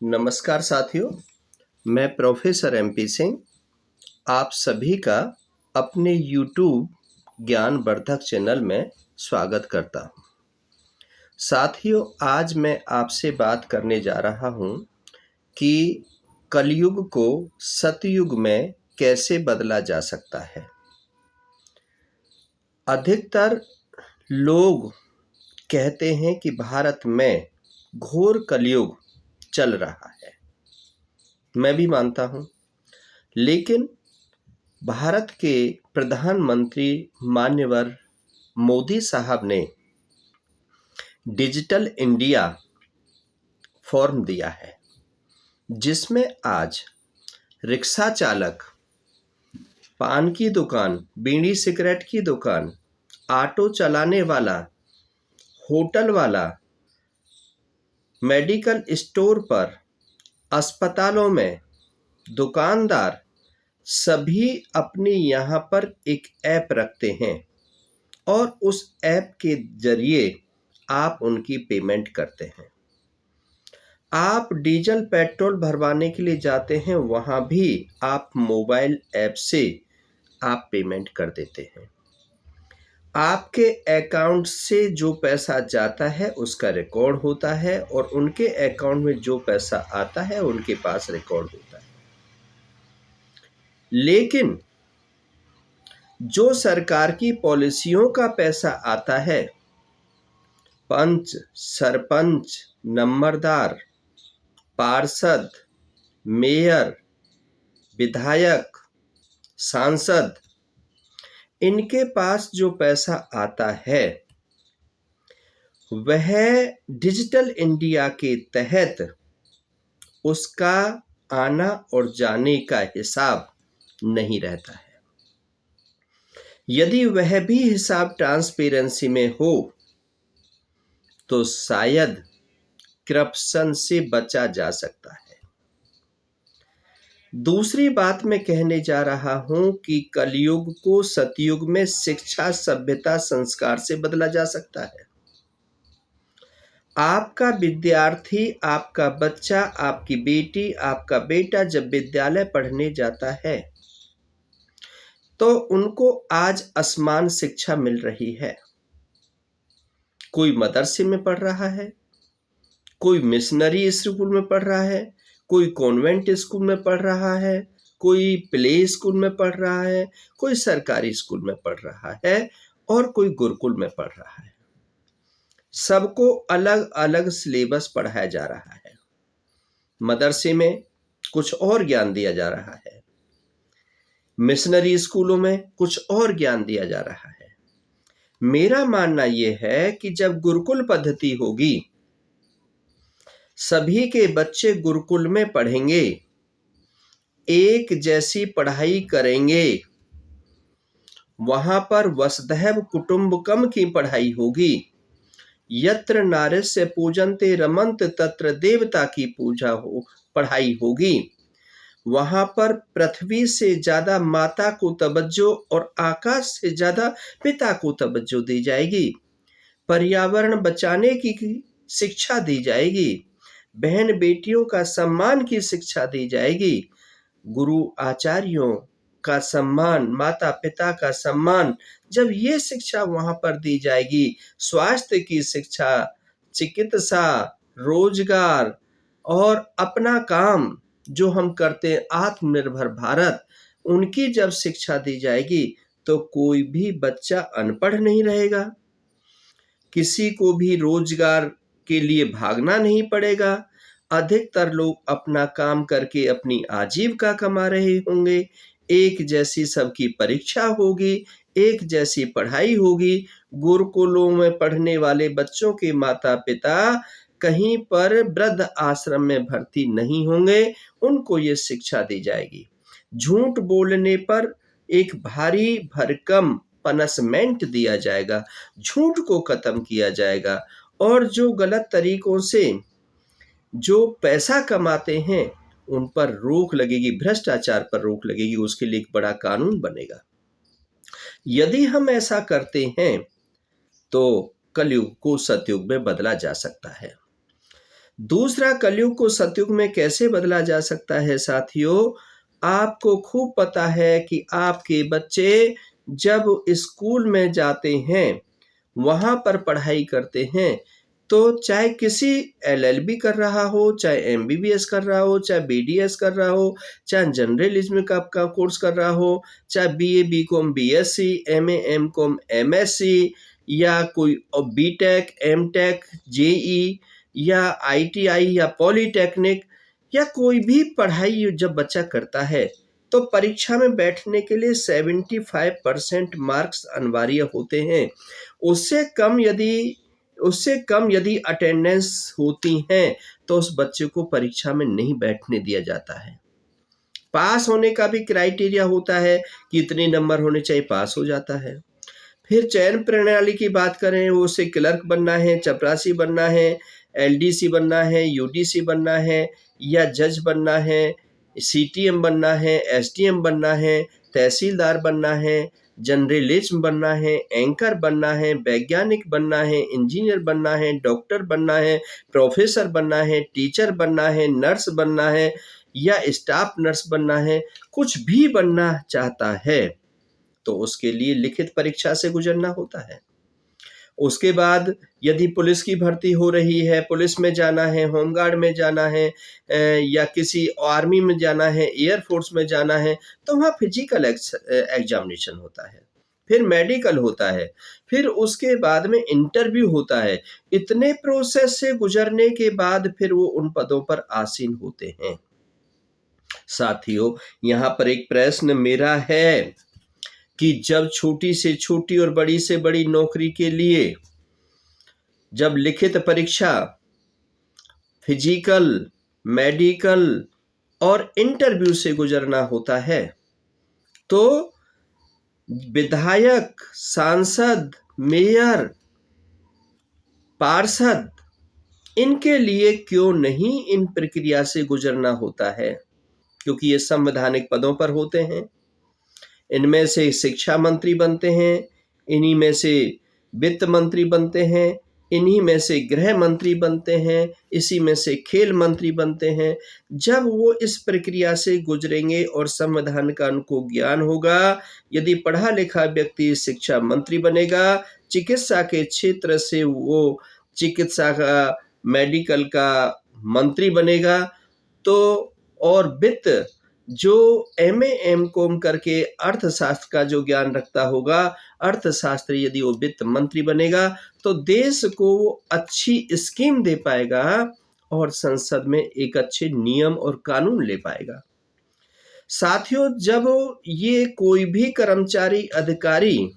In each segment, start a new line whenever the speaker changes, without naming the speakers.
नमस्कार साथियों, मैं प्रोफेसर एमपी सिंह आप सभी का अपने YouTube ज्ञानवर्धक चैनल में स्वागत करता हूं। साथियों, आज मैं आपसे बात करने जा रहा हूं कि कलयुग को सतयुग में कैसे बदला जा सकता है। अधिकतर लोग कहते हैं कि भारत में घोर कलयुग चल रहा है। मैं भी मानता हूं, लेकिन भारत के प्रधानमंत्री मान्यवर मोदी साहब ने डिजिटल इंडिया फॉर्म दिया है, जिसमें आज रिक्शा चालक, पान की दुकान, बीड़ी सिगरेट की दुकान, ऑटो चलाने वाला, होटल वाला, मेडिकल स्टोर पर, अस्पतालों में दुकानदार सभी अपने यहाँ पर एक ऐप रखते हैं और उस ऐप के जरिए आप उनकी पेमेंट करते हैं। आप डीजल पेट्रोल भरवाने के लिए जाते हैं, वहाँ भी आप मोबाइल ऐप से आप पेमेंट कर देते हैं। आपके अकाउंट से जो पैसा जाता है उसका रिकॉर्ड होता है और उनके अकाउंट में जो पैसा आता है उनके पास रिकॉर्ड होता है। लेकिन जो सरकार की पॉलिसियों का पैसा आता है, पंच, सरपंच, नंबरदार, पार्षद, मेयर, विधायक, सांसद, इनके पास जो पैसा आता है वह डिजिटल इंडिया के तहत उसका आना और जाने का हिसाब नहीं रहता है। यदि वह भी हिसाब ट्रांसपेरेंसी में हो तो शायद करप्शन से बचा जा सकता है। दूसरी बात मैं कहने जा रहा हूं कि कलयुग को सतयुग में शिक्षा, सभ्यता, संस्कार से बदला जा सकता है। आपका विद्यार्थी, आपका बच्चा, आपकी बेटी, आपका बेटा जब विद्यालय पढ़ने जाता है तो उनको आज असमान शिक्षा मिल रही है। कोई मदरसे में पढ़ रहा है, कोई मिशनरी स्कूल में पढ़ रहा है, कोई कॉन्वेंट स्कूल में पढ़ रहा है, कोई प्ले स्कूल में पढ़ रहा है, कोई सरकारी स्कूल में पढ़ रहा है और कोई गुरुकुल में पढ़ रहा है। सबको अलग अलग सिलेबस पढ़ाया जा रहा है। मदरसे में कुछ और ज्ञान दिया जा रहा है, मिशनरी स्कूलों में कुछ और ज्ञान दिया जा रहा है। मेरा मानना यह है कि जब गुरुकुल पद्धति होगी, सभी के बच्चे गुरुकुल में पढ़ेंगे, एक जैसी पढ़ाई करेंगे, वहां पर वसुधैव कुटुंबकम की पढ़ाई होगी। यत्र नार्यस्य पूजन्ते रमन्त तत्र देवता की पूजा हो पढ़ाई होगी। वहां पर पृथ्वी से ज्यादा माता को तवज्जो और आकाश से ज्यादा पिता को तवज्जो दी जाएगी। पर्यावरण बचाने की शिक्षा दी जाएगी। बहन बेटियों का सम्मान की शिक्षा दी जाएगी। गुरु आचार्यों का सम्मान, माता पिता का सम्मान, जब ये शिक्षा वहां पर दी जाएगी, स्वास्थ्य की शिक्षा, चिकित्सा, रोजगार और अपना काम जो हम करते हैं, आत्मनिर्भर भारत, उनकी जब शिक्षा दी जाएगी तो कोई भी बच्चा अनपढ़ नहीं रहेगा। किसी को भी रोजगार के लिए भागना नहीं पड़ेगा। अधिकतर लोग अपना काम करके अपनी आजीविका कमा रहे होंगे। एक जैसी सबकी परीक्षा होगी, एक जैसी पढ़ाई होगी। गुरुकुलों में पढ़ने वाले बच्चों के माता पिता कहीं पर वृद्ध आश्रम में भर्ती नहीं होंगे, उनको ये शिक्षा दी जाएगी। झूठ बोलने पर एक भारी भरकम पनिशमेंट दिया जाएगा, झूठ को खत्म किया जाएगा और जो गलत तरीकों से जो पैसा कमाते हैं उन पर रोक लगेगी, भ्रष्टाचार पर रोक लगेगी, उसके लिए एक बड़ा कानून बनेगा। यदि हम ऐसा करते हैं तो कलयुग को सतयुग में बदला जा सकता है। दूसरा, कलयुग को सतयुग में कैसे बदला जा सकता है साथियों? आपको खूब पता है कि आपके बच्चे जब स्कूल में जाते हैं, वहाँ पर पढ़ाई करते हैं, तो चाहे किसी एलएलबी कर रहा हो, चाहे एमबीबीएस कर रहा हो, चाहे बीडीएस कर रहा हो, चाहे जर्नलिज्म का कोर्स कर रहा हो, चाहे BA BCom BSc, MA MCom MSc, या कोई बीटेक एमटेक जेई या आईटीआई या पॉलीटेक्निक, या कोई भी पढ़ाई जब बच्चा करता है, तो परीक्षा में बैठने के लिए 75% मार्क्स अनिवार्य होते हैं। उससे कम यदि अटेंडेंस होती हैं, तो उस बच्चे को परीक्षा में नहीं बैठने दिया जाता है। पास होने का भी क्राइटेरिया होता है कि इतने नंबर होने चाहिए, पास हो जाता है। फिर चयन प्रणाली की बात करें, वो उसे क्लर्क बनना है, चपरासी बनना है, एलडीसी बनना है, यूडीसी बनना है, या जज बनना है, सीटीएम बनना है, एसडीएम बनना है, तहसीलदार बनना है, जर्नलिज्म बनना है, एंकर बनना है, वैज्ञानिक बनना है, इंजीनियर बनना है, डॉक्टर बनना है, प्रोफेसर बनना है, टीचर बनना है, नर्स बनना है, या स्टाफ नर्स बनना है, कुछ भी बनना चाहता है तो उसके लिए लिखित परीक्षा से गुजरना होता है। उसके बाद यदि पुलिस की भर्ती हो रही है, पुलिस में जाना है, होमगार्ड में जाना है, या किसी आर्मी में जाना है, एयरफोर्स में जाना है, तो वहाँ फिजिकल एग्जामिनेशन होता है, फिर मेडिकल होता है, फिर उसके बाद में इंटरव्यू होता है। इतने प्रोसेस से गुजरने के बाद फिर वो उन पदों पर आसीन होते हैं। साथियों, यहाँ पर एक प्रश्न मेरा है कि जब छोटी से छोटी और बड़ी से बड़ी नौकरी के लिए जब लिखित परीक्षा, फिजिकल, मेडिकल और इंटरव्यू से गुजरना होता है, तो विधायक, सांसद, मेयर, पार्षद, इनके लिए क्यों नहीं इन प्रक्रिया से गुजरना होता है? क्योंकि ये संवैधानिक पदों पर होते हैं। इनमें से शिक्षा मंत्री बनते हैं, इन्हीं में से वित्त मंत्री बनते हैं, इन्हीं में से गृह मंत्री बनते हैं, इसी में से खेल मंत्री बनते हैं। जब वो इस प्रक्रिया से गुजरेंगे और संविधान का उनको ज्ञान होगा, यदि पढ़ा लिखा व्यक्ति शिक्षा मंत्री बनेगा, चिकित्सा के क्षेत्र से वो चिकित्सा का, मेडिकल का मंत्री बनेगा, तो और वित्त जो एमए एमकॉम करके अर्थशास्त्र का जो ज्ञान रखता होगा, अर्थशास्त्री, यदि वो वित्त मंत्री बनेगा, तो देश को वो अच्छी स्कीम दे पाएगा और संसद में एक अच्छे नियम और कानून ले पाएगा। साथियों, जब ये कोई भी कर्मचारी, अधिकारी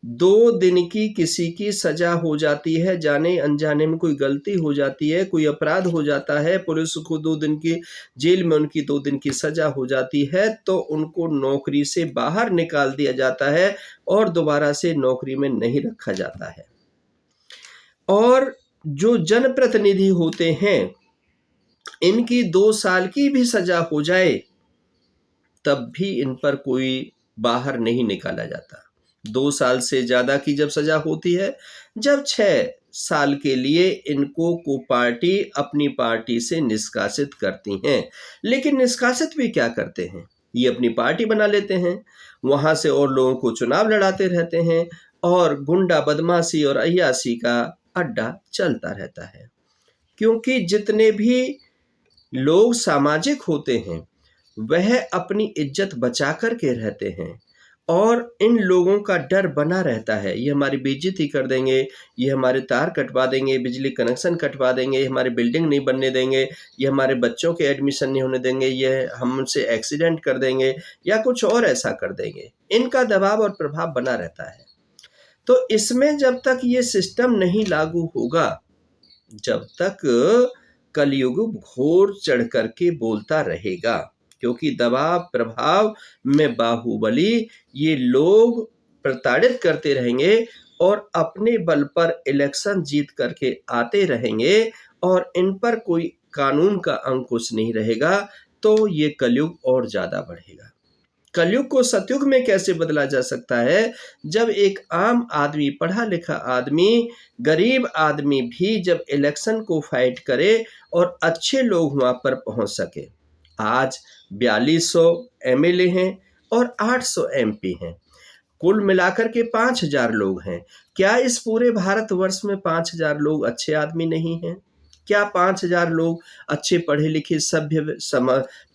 2 दिन की किसी की सजा हो जाती है, जाने अनजाने में कोई गलती हो जाती है, कोई अपराध हो जाता है, पुलिस को 2 दिन की जेल में उनकी 2 दिन की सजा हो जाती है, तो उनको नौकरी से बाहर निकाल दिया जाता है और दोबारा से नौकरी में नहीं रखा जाता है। और जो जनप्रतिनिधि होते हैं, इनकी 2 साल की भी सजा हो जाए, तब भी इन पर कोई बाहर नहीं निकाला जाता। 2 साल से ज़्यादा की जब सज़ा होती है, जब 6 साल के लिए इनको को पार्टी अपनी पार्टी से निष्कासित करती हैं। लेकिन निष्कासित भी क्या करते हैं? ये अपनी पार्टी बना लेते हैं, वहाँ से और लोगों को चुनाव लड़ाते रहते हैं और गुंडा बदमाशी और अय्याशी का अड्डा चलता रहता है। क्योंकि जितने भी लोग सामाजिक होते हैं, वह अपनी इज्जत बचा कर के रहते हैं और इन लोगों का डर बना रहता है, ये हमारी बेइज्जती कर देंगे, ये हमारे तार कटवा देंगे, बिजली कनेक्शन कटवा देंगे, ये हमारी बिल्डिंग नहीं बनने देंगे, ये हमारे बच्चों के एडमिशन नहीं होने देंगे, ये हमसे एक्सीडेंट कर देंगे या कुछ और ऐसा कर देंगे। इनका दबाव और प्रभाव बना रहता है। तो इसमें जब तक ये सिस्टम नहीं लागू होगा, जब तक कलयुग घोर चढ़ करके बोलता रहेगा, क्योंकि दबाव प्रभाव में बाहुबली ये लोग प्रताड़ित करते रहेंगे और अपने बल पर इलेक्शन जीत करके आते रहेंगे और इन पर कोई कानून का अंकुश नहीं रहेगा, तो ये कलयुग और ज़्यादा बढ़ेगा। कलयुग को सतयुग में कैसे बदला जा सकता है? जब एक आम आदमी, पढ़ा लिखा आदमी, गरीब आदमी भी जब इलेक्शन को फाइट करे और अच्छे लोग वहां पर पहुंच सके। आज 4200 एमएलए हैं और 800 एमपी हैं, कुल मिलाकर के 5000 लोग हैं। क्या इस पूरे भारतवर्ष में 5000 लोग अच्छे आदमी नहीं हैं? क्या 5000 लोग अच्छे पढ़े लिखे सभ्य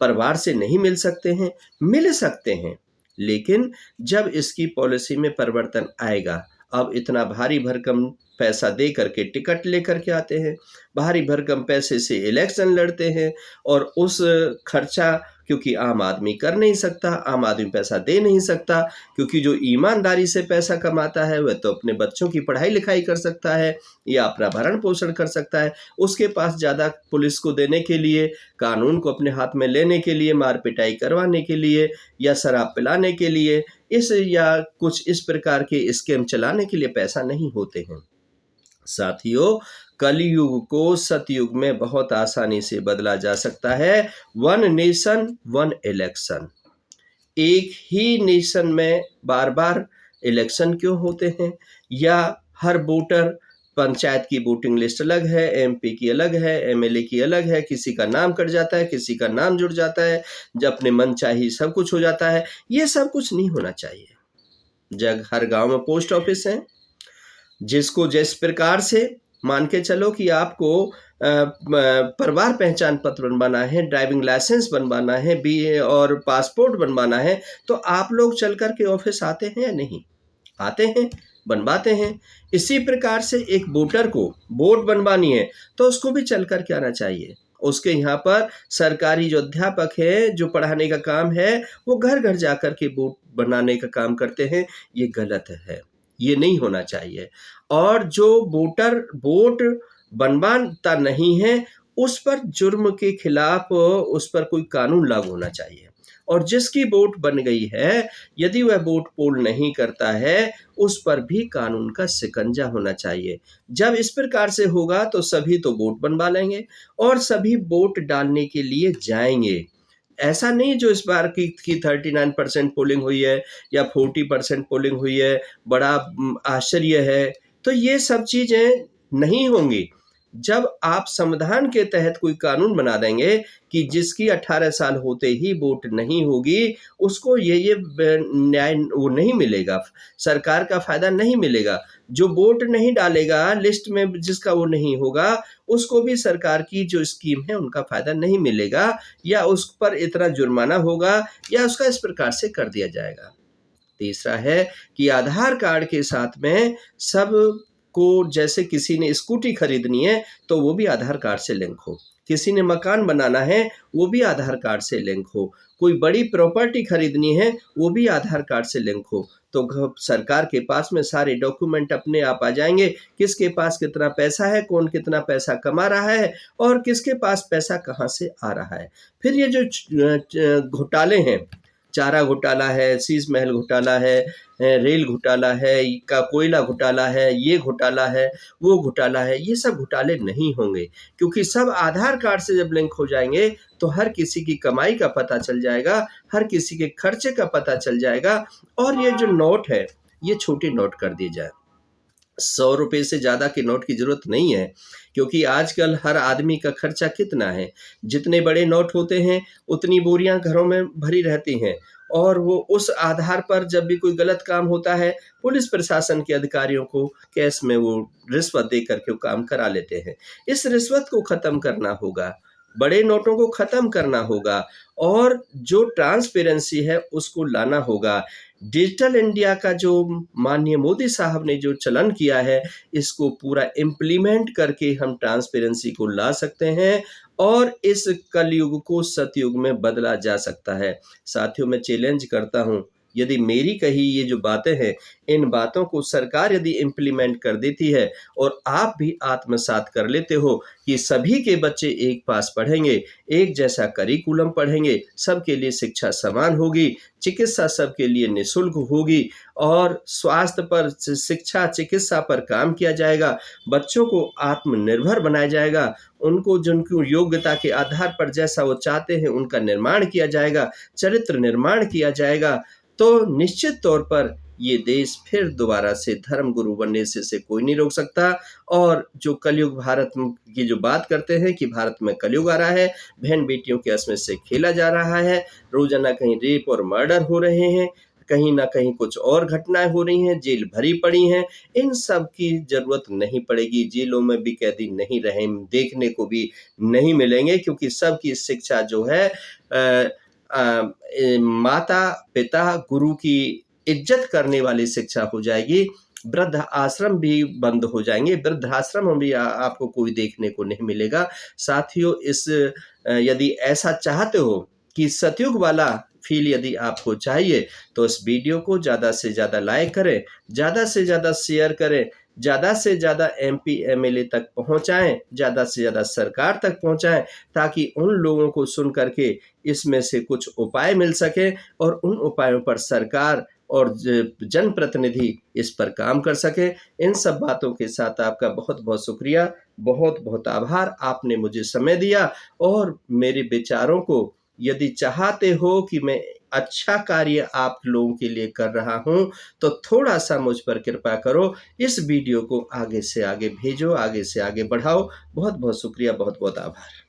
परिवार से नहीं मिल सकते हैं? मिल सकते हैं, लेकिन जब इसकी पॉलिसी में परिवर्तन आएगा। अब इतना भारी भरकम पैसा दे करके टिकट लेकर के आते हैं, भारी भरकम पैसे से इलेक्शन लड़ते हैं, और उस खर्चा क्योंकि आम आदमी कर नहीं सकता, आम आदमी पैसा दे नहीं सकता, क्योंकि जो ईमानदारी से पैसा कमाता है वह तो अपने बच्चों की पढ़ाई लिखाई कर सकता है या अपना भरण पोषण कर सकता है। उसके पास ज़्यादा पुलिस को देने के लिए, कानून को अपने हाथ में लेने के लिए, मार पिटाई करवाने के लिए या शराब पिलाने के लिए, इस या कुछ इस प्रकार के स्कीम चलाने के लिए पैसा नहीं होते हैं। साथियों, कलयुग को सतयुग में बहुत आसानी से बदला जा सकता है। One nation one election. एक ही नेशन में बार बार इलेक्शन क्यों होते हैं? या हर वोटर, पंचायत की वोटिंग लिस्ट अलग है, एमपी की अलग है, एमएलए की अलग है, किसी का नाम कट जाता है, किसी का नाम जुड़ जाता है, जब अपने मन चाहिए सब कुछ हो जाता है। ये सब कुछ नहीं होना चाहिए। जब हर गांव में पोस्ट ऑफिस है, जिसको जिस प्रकार से मान के चलो कि आपको परिवार पहचान पत्र बनवाना है, ड्राइविंग लाइसेंस बनवाना है, बी और पासपोर्ट बनवाना है, तो आप लोग चल कर के ऑफिस आते हैं या नहीं? आते हैं, बनवाते हैं। इसी प्रकार से एक वोटर को वोट बनवानी है तो उसको भी चल कर के आना चाहिए। उसके यहाँ पर सरकारी जो अध्यापक है, जो पढ़ाने का काम है, वो घर घर जाकर के वोट बनाने का काम करते हैं। ये गलत है, ये नहीं होना चाहिए। और जो वोटर वोट बनवाता नहीं है, उस पर जुर्म के खिलाफ उस पर कोई कानून लागू होना चाहिए। और जिसकी वोट बन गई है, यदि वह वोट पोल नहीं करता है, उस पर भी कानून का शिकंजा होना चाहिए। जब इस प्रकार से होगा तो सभी तो वोट बनवा लेंगे और सभी वोट डालने के लिए जाएंगे। ऐसा नहीं जो इस बार की 39% पोलिंग हुई है या 40% पोलिंग हुई है, बड़ा आश्चर्य है। तो ये सब चीज़ें नहीं होंगी। जब आप संविधान के तहत कोई कानून बना देंगे कि जिसकी 18 साल होते ही वोट नहीं होगी, उसको ये न्याय वो नहीं मिलेगा, सरकार का फ़ायदा नहीं मिलेगा। जो वोट नहीं डालेगा लिस्ट में, जिसका वो नहीं होगा, उसको भी सरकार की जो स्कीम है उनका फ़ायदा नहीं मिलेगा, या उस पर इतना जुर्माना होगा या उसका इस प्रकार से कर दिया जाएगा। तीसरा है कि आधार कार्ड के साथ में सब को, जैसे किसी ने स्कूटी खरीदनी है तो वो भी आधार कार्ड से लिंक हो, किसी ने मकान बनाना है वो भी आधार कार्ड से लिंक हो, कोई बड़ी प्रॉपर्टी खरीदनी है वो भी आधार कार्ड से लिंक हो, तो सरकार के पास में सारे डॉक्यूमेंट अपने आप आ जाएंगे। किसके पास कितना पैसा है, कौन कितना पैसा कमा रहा है और किसके पास पैसा कहाँ से आ रहा है। फिर ये जो घोटाले हैं, चारा घोटाला है, शीश महल घोटाला है, रेल घोटाला है, का कोयला घोटाला है, ये घोटाला है, वो घोटाला है, ये सब घोटाले नहीं होंगे, क्योंकि सब आधार कार्ड से जब लिंक हो जाएंगे तो हर किसी की कमाई का पता चल जाएगा, हर किसी के खर्चे का पता चल जाएगा। और ये जो नोट है, ये छोटे नोट कर दिए जाए। 100 रुपये से ज़्यादा के नोट की ज़रूरत नहीं है, क्योंकि आजकल हर आदमी का खर्चा कितना है, जितने बड़े नोट होते हैं उतनी बोरियां घरों में भरी रहती हैं, और वो उस आधार पर जब भी कोई गलत काम होता है, पुलिस प्रशासन के अधिकारियों को कैश में वो रिश्वत दे करके वो काम करा लेते हैं। इस रिश्वत को ख़त्म करना होगा, बड़े नोटों को ख़त्म करना होगा, और जो ट्रांसपेरेंसी है उसको लाना होगा। डिजिटल इंडिया का जो माननीय मोदी साहब ने जो चलन किया है, इसको पूरा इम्प्लीमेंट करके हम ट्रांसपेरेंसी को ला सकते हैं और इस कलयुग को सतयुग में बदला जा सकता है। साथियों, मैं चैलेंज करता हूँ, यदि मेरी कही ये जो बातें हैं, इन बातों को सरकार यदि इम्प्लीमेंट कर देती है और आप भी आत्मसात कर लेते हो कि सभी के बच्चे एक पास पढ़ेंगे, एक जैसा करिकुलम पढ़ेंगे, सबके लिए शिक्षा समान होगी, चिकित्सा सबके लिए निःशुल्क होगी और स्वास्थ्य पर, शिक्षा, चिकित्सा पर काम किया जाएगा, बच्चों को आत्मनिर्भर बनाया जाएगा, उनको जिनकी योग्यता के आधार पर जैसा वो चाहते हैं उनका निर्माण किया जाएगा, चरित्र निर्माण किया जाएगा, तो निश्चित तौर पर ये देश फिर दोबारा से धर्म गुरु बनने से कोई नहीं रोक सकता। और जो कलयुग भारत की जो बात करते हैं कि भारत में कलयुग आ रहा है, बहन बेटियों के असमत से खेला जा रहा है, रोजाना कहीं रेप और मर्डर हो रहे हैं, कहीं ना कहीं कुछ और घटनाएं हो रही हैं, जेल भरी पड़ी हैं, इन सब की जरूरत नहीं पड़ेगी। जेलों में भी कैदी नहीं रहे, देखने को भी नहीं मिलेंगे, क्योंकि सबकी शिक्षा जो है माता पिता गुरु की इज्जत करने वाली शिक्षा हो जाएगी। वृद्ध आश्रम भी बंद हो जाएंगे, वृद्धाश्रम में भी आपको कोई देखने को नहीं मिलेगा। साथियों, इस यदि ऐसा चाहते हो कि सतयुग वाला फील यदि आपको चाहिए तो इस वीडियो को ज़्यादा से ज़्यादा लाइक करें, ज़्यादा से ज़्यादा शेयर करें, ज़्यादा से ज़्यादा MP MLA तक पहुंचाएं, ज़्यादा से ज़्यादा सरकार तक पहुंचाएं, ताकि उन लोगों को सुन करके इसमें से कुछ उपाय मिल सके और उन उपायों पर सरकार और जनप्रतिनिधि इस पर काम कर सके। इन सब बातों के साथ आपका बहुत बहुत शुक्रिया, बहुत बहुत आभार। आपने मुझे समय दिया और मेरे विचारों को यदि चाहते हो कि मैं अच्छा कार्य आप लोगों के लिए कर रहा हूं, तो थोड़ा सा मुझ पर कृपा करो, इस वीडियो को आगे से आगे भेजो, आगे से आगे बढ़ाओ। बहुत बहुत शुक्रिया, बहुत बहुत आभार।